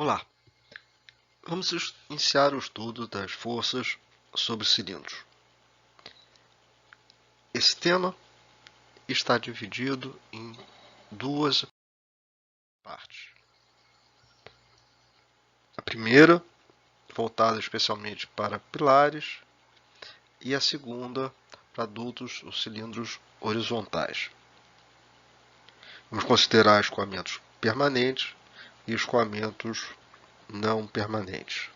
Olá, vamos iniciar o estudo das forças sobre cilindros. Esse tema está dividido em duas partes. A primeira, voltada especialmente para pilares, e a segunda, para dutos ou cilindros horizontais. Vamos considerar escoamentos permanentes e escoamentos não permanentes.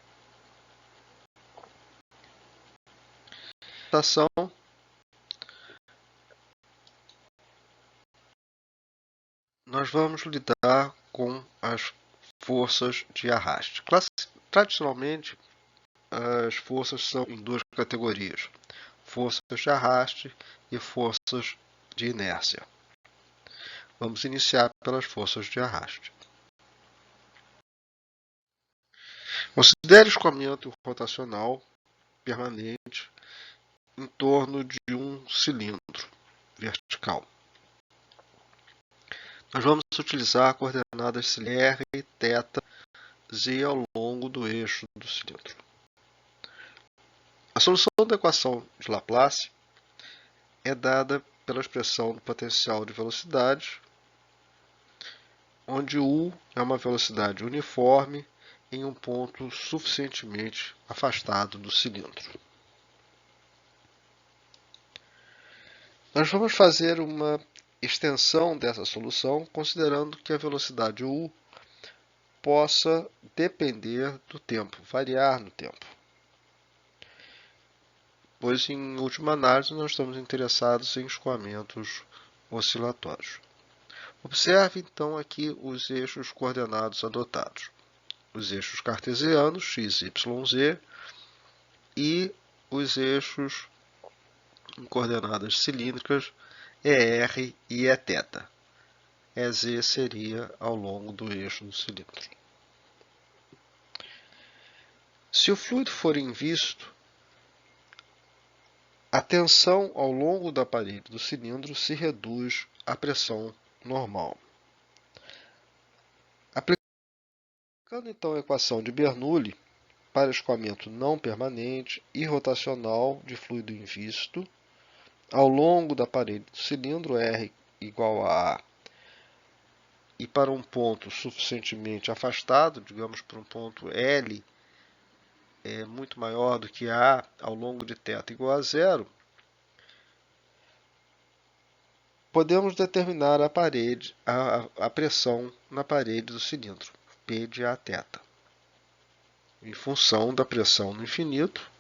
Nós vamos lidar com as forças de arraste. Tradicionalmente, as forças são em duas categorias: forças de arraste e forças de inércia. Vamos iniciar pelas forças de arraste. Considere o escoamento rotacional permanente em torno de um cilindro vertical. Nós vamos utilizar coordenadas R, θ, Z ao longo do eixo do cilindro. A solução da equação de Laplace é dada pela expressão do potencial de velocidade, onde U é uma velocidade uniforme em um ponto suficientemente afastado do cilindro. Nós vamos fazer uma extensão dessa solução, considerando que a velocidade U possa depender do tempo, variar no tempo. Pois, em última análise, nós estamos interessados em escoamentos oscilatórios. Observe, então, aqui os eixos coordenados adotados. Os eixos cartesianos, x, y, z, e os eixos em coordenadas cilíndricas, ER e Eθ. EZ seria ao longo do eixo do cilindro. Se o fluido for invisto, a tensão ao longo da parede do cilindro se reduz à pressão normal. Aplicando então a equação de Bernoulli para escoamento não permanente e rotacional de fluido invisto, ao longo da parede do cilindro, R igual a A, e para um ponto suficientemente afastado, digamos para um ponto L muito maior do que A, ao longo de θ igual a zero, podemos determinar a pressão na parede do cilindro, P de Aθ, em função da pressão no infinito.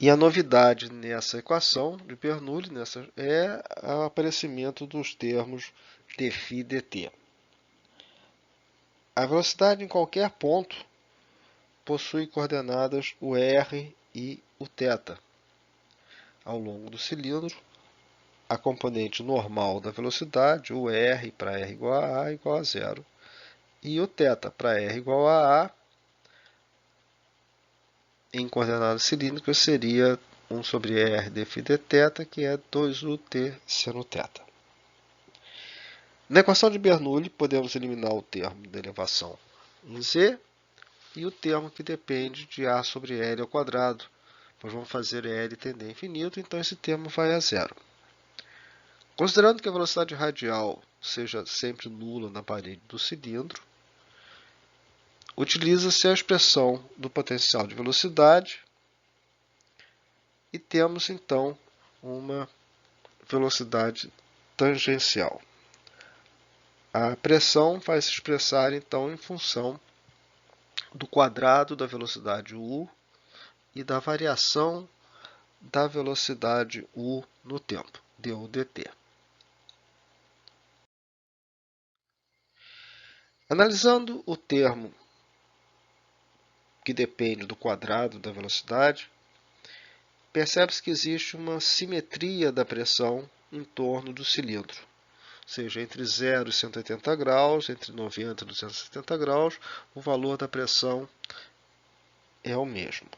E a novidade nessa equação de Bernoulli é o aparecimento dos termos dφ dt. A velocidade em qualquer ponto possui coordenadas o r e o θ. Ao longo do cilindro, a componente normal da velocidade, o r para r igual a zero, e o θ para r igual a A, em coordenadas cilíndricas, seria 1 sobre r dφ dθ, que é 2ut seno θ. Na equação de Bernoulli, podemos eliminar o termo da elevação em z e o termo que depende de A sobre L ao quadrado, pois vamos fazer L tender a infinito, então esse termo vai a zero. Considerando que a velocidade radial seja sempre nula na parede do cilindro, utiliza-se a expressão do potencial de velocidade e temos então uma velocidade tangencial. A pressão vai se expressar então em função do quadrado da velocidade u e da variação da velocidade u no tempo, du dt. Analisando o termo que depende do quadrado da velocidade, percebe-se que existe uma simetria da pressão em torno do cilindro, ou seja, entre 0 e 180 graus, entre 90 e 270 graus, o valor da pressão é o mesmo.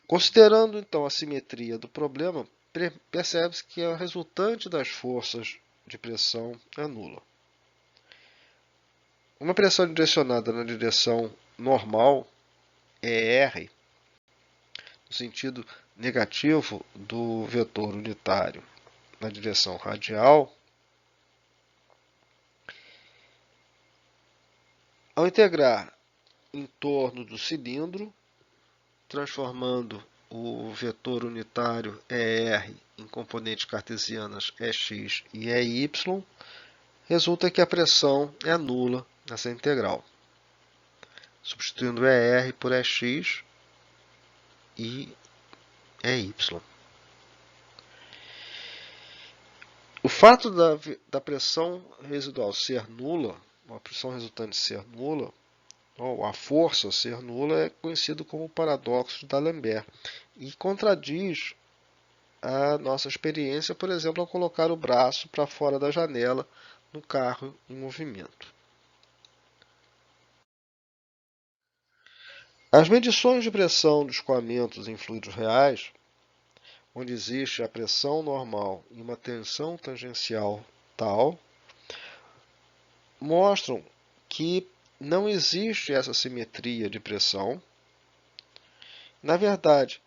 Considerando então a simetria do problema, percebe-se que a resultante das forças de pressão é nula. Uma pressão direcionada na direção normal, ER, no sentido negativo do vetor unitário na direção radial, ao integrar em torno do cilindro, transformando o vetor unitário ER em componentes cartesianas EX e EY, resulta que a pressão é nula nessa integral. Substituindo ER por EX e EY. O fato da pressão residual ser nula, a pressão resultante ser nula, ou a força ser nula, é conhecido como paradoxo de D'Alembert e contradiz a nossa experiência, por exemplo, ao colocar o braço para fora da janela no carro em movimento. As medições de pressão de escoamentos em fluidos reais, onde existe a pressão normal e uma tensão tangencial tal, mostram que não existe essa simetria de pressão. Na verdade,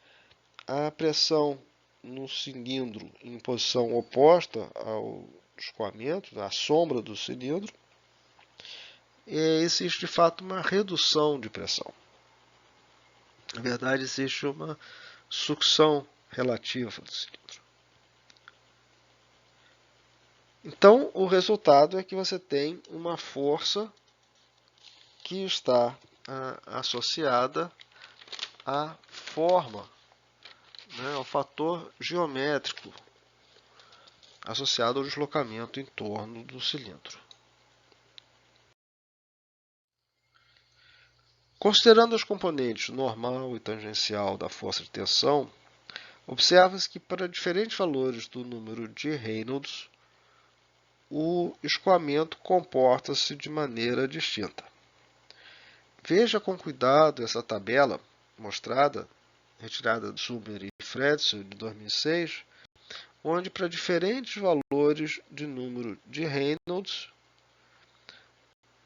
a pressão no cilindro em posição oposta ao escoamento, à sombra do cilindro, existe de fato uma redução de pressão. Na verdade, existe uma sucção relativa do cilindro. Então, o resultado é que você tem uma força que está associada à forma, ao fator geométrico associado ao deslocamento em torno do cilindro. Considerando os componentes normal e tangencial da força de tensão, observa-se que para diferentes valores do número de Reynolds, o escoamento comporta-se de maneira distinta. Veja com cuidado essa tabela mostrada, retirada do Sumer e Fredson de 2006, onde para diferentes valores de número de Reynolds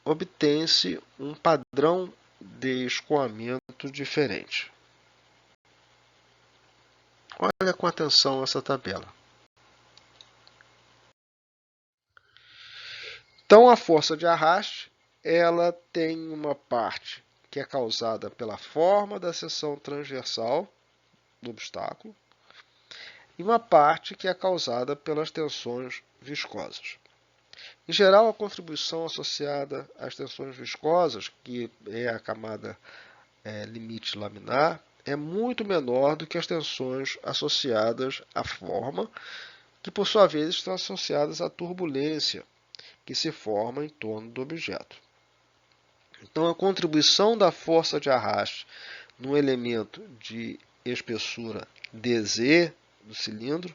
obtém-se um padrão de escoamento diferente. Olha com atenção essa tabela. Então, a força de arraste, ela tem uma parte que é causada pela forma da seção transversal do obstáculo e uma parte que é causada pelas tensões viscosas. Em geral, a contribuição associada às tensões viscosas, que é a camada limite laminar, é muito menor do que as tensões associadas à forma, que por sua vez estão associadas à turbulência que se forma em torno do objeto. Então, a contribuição da força de arraste no elemento de espessura dz do cilindro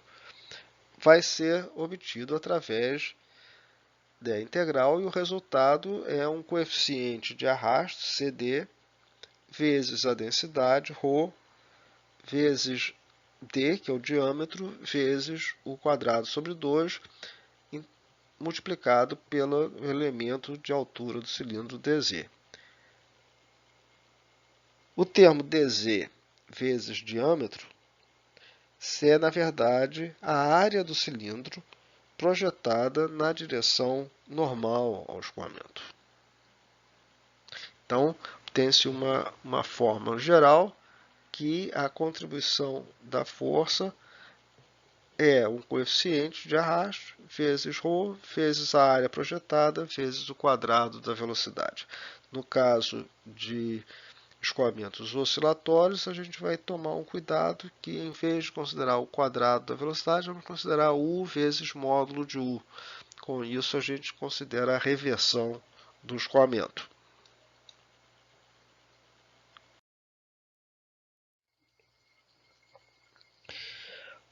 vai ser obtido através da integral e o resultado é um coeficiente de arrasto, CD, vezes a densidade, ρ, vezes d, que é o diâmetro, vezes o quadrado sobre 2, multiplicado pelo elemento de altura do cilindro dz. O termo dz vezes diâmetro é, na verdade, a área do cilindro projetada na direção normal ao escoamento. Então, tem-se uma fórmula geral que a contribuição da força é um coeficiente de arrasto vezes ρ, vezes a área projetada, vezes o quadrado da velocidade. No caso de escoamentos oscilatórios, a gente vai tomar um cuidado que, em vez de considerar o quadrado da velocidade, vamos considerar U vezes módulo de U. Com isso, a gente considera a reversão do escoamento.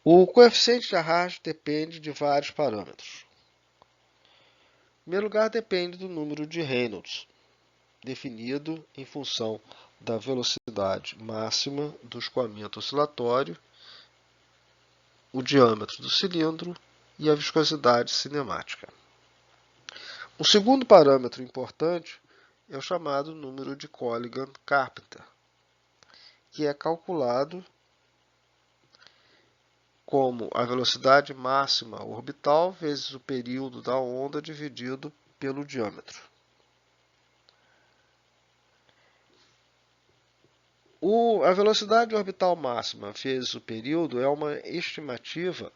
O coeficiente de arrasto depende de vários parâmetros. Em primeiro lugar, depende do número de Reynolds, definido em função da velocidade máxima do escoamento oscilatório o diâmetro do cilindro e a viscosidade cinemática. Um segundo parâmetro importante é o chamado número de Colligan-Carpenter, que é calculado como a velocidade máxima orbital vezes o período da onda dividido pelo diâmetro. A velocidade orbital máxima vezes o período é uma estimativa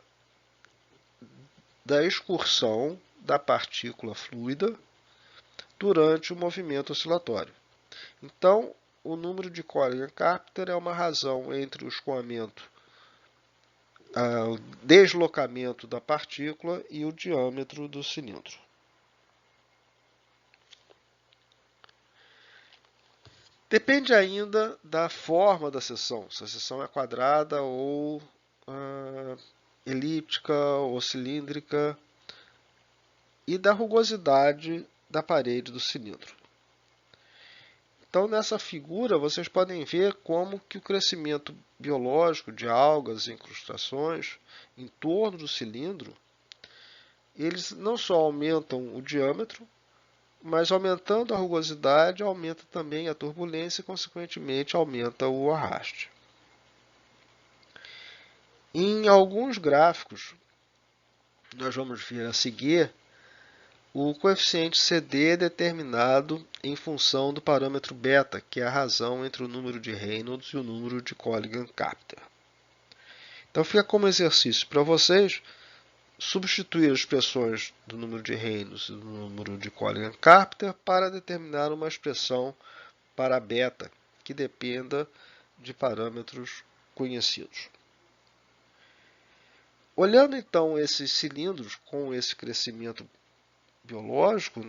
da excursão da partícula fluida durante o movimento oscilatório. Então, o número de Colligan-Carpenter é uma razão entre o escoamento, o deslocamento da partícula e o diâmetro do cilindro. Depende ainda da forma da seção, se a seção é quadrada ou elíptica ou cilíndrica, e da rugosidade da parede do cilindro. Então, nessa figura, vocês podem ver como que o crescimento biológico de algas e incrustações em torno do cilindro, eles não só aumentam o diâmetro, mas aumentando a rugosidade, aumenta também a turbulência e, consequentemente, aumenta o arraste. Em alguns gráficos, nós vamos ver a seguir, o coeficiente CD é determinado em função do parâmetro beta, que é a razão entre o número de Reynolds e o número de Colligan-Carpenter. Então fica como exercício para vocês substituir as expressões do número de Reynolds e do número de Colligan-Carpenter para determinar uma expressão para beta, que dependa de parâmetros conhecidos. Olhando então esses cilindros com esse crescimento biológico,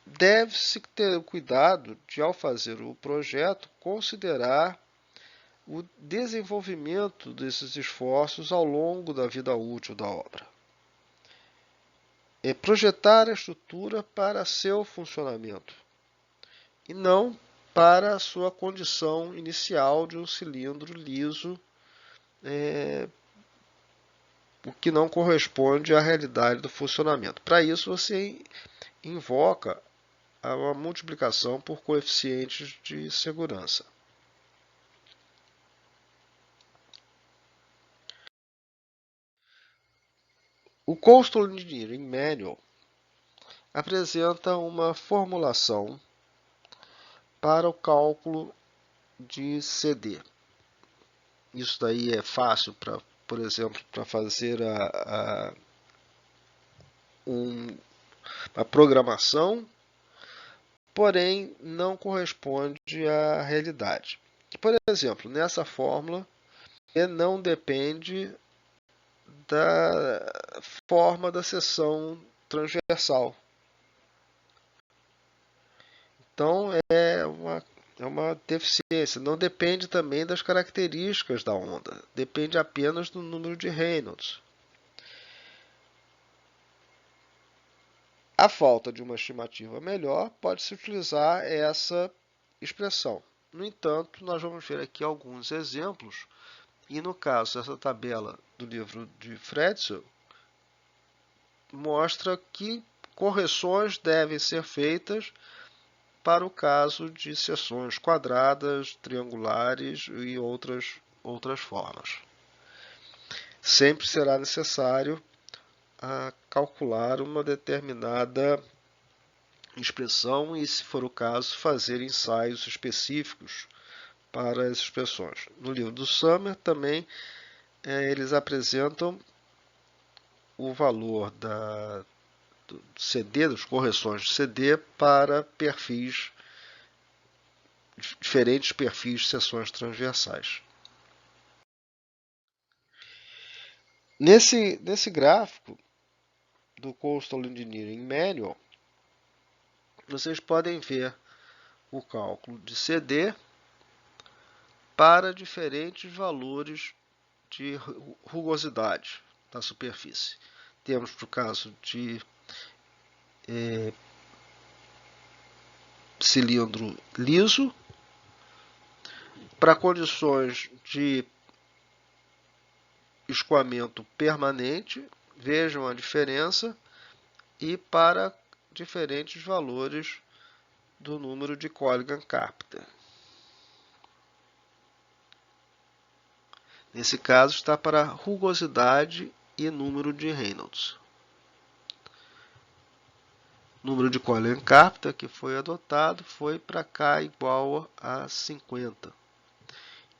deve-se ter cuidado de, ao fazer o projeto, considerar o desenvolvimento desses esforços ao longo da vida útil da obra. Projetar a estrutura para seu funcionamento e não para a sua condição inicial de um cilindro liso, o que não corresponde à realidade do funcionamento. Para isso, você invoca a multiplicação por coeficientes de segurança. O Coastal Engineering Manual apresenta uma formulação para o cálculo de CD. Isso daí é fácil, por exemplo, para fazer a programação, porém não corresponde à realidade. Por exemplo, nessa fórmula, não depende da forma da seção transversal. Então, é uma deficiência. Não depende também das características da onda. Depende apenas do número de Reynolds. A falta de uma estimativa melhor, pode-se utilizar essa expressão. No entanto, nós vamos ver aqui alguns exemplos. E no caso dessa tabela do livro de Fredzel, mostra que correções devem ser feitas para o caso de seções quadradas, triangulares e outras formas. Sempre será necessário calcular uma determinada expressão e, se for o caso, fazer ensaios específicos para as expressões. No livro do Summer também eles apresentam o valor do CD, das correções de CD para diferentes perfis de seções transversais. Nesse gráfico do Coastal Engineering Manual, vocês podem ver o cálculo de CD para diferentes valores de rugosidade da superfície. Temos para o caso de cilindro liso, para condições de escoamento permanente, vejam a diferença, e para diferentes valores do número de Colligan-Carpenter. Nesse caso está para rugosidade e número de Reynolds. O número de Colligan-Carpenter que foi adotado foi para K igual a 50,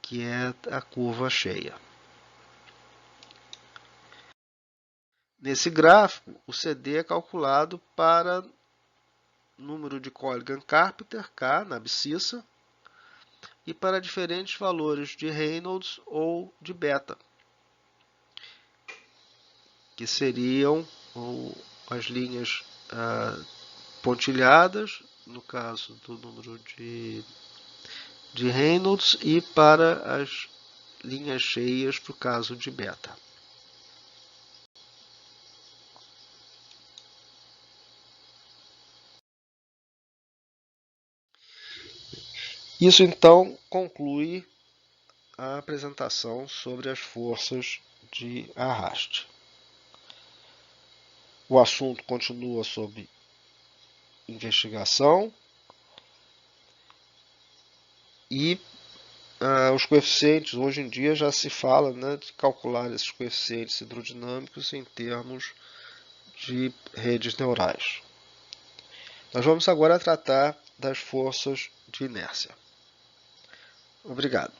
que é a curva cheia. Nesse gráfico, o CD é calculado para número de Colligan-Carpenter, K, na abscissa, e para diferentes valores de Reynolds ou de beta, que seriam as linhas pontilhadas, no caso do número de Reynolds, e para as linhas cheias, para o caso de beta. Isso então conclui a apresentação sobre as forças de arraste. O assunto continua sob investigação e os coeficientes, hoje em dia já se fala, né, de calcular esses coeficientes hidrodinâmicos em termos de redes neurais. Nós vamos agora tratar das forças de inércia. Obrigado.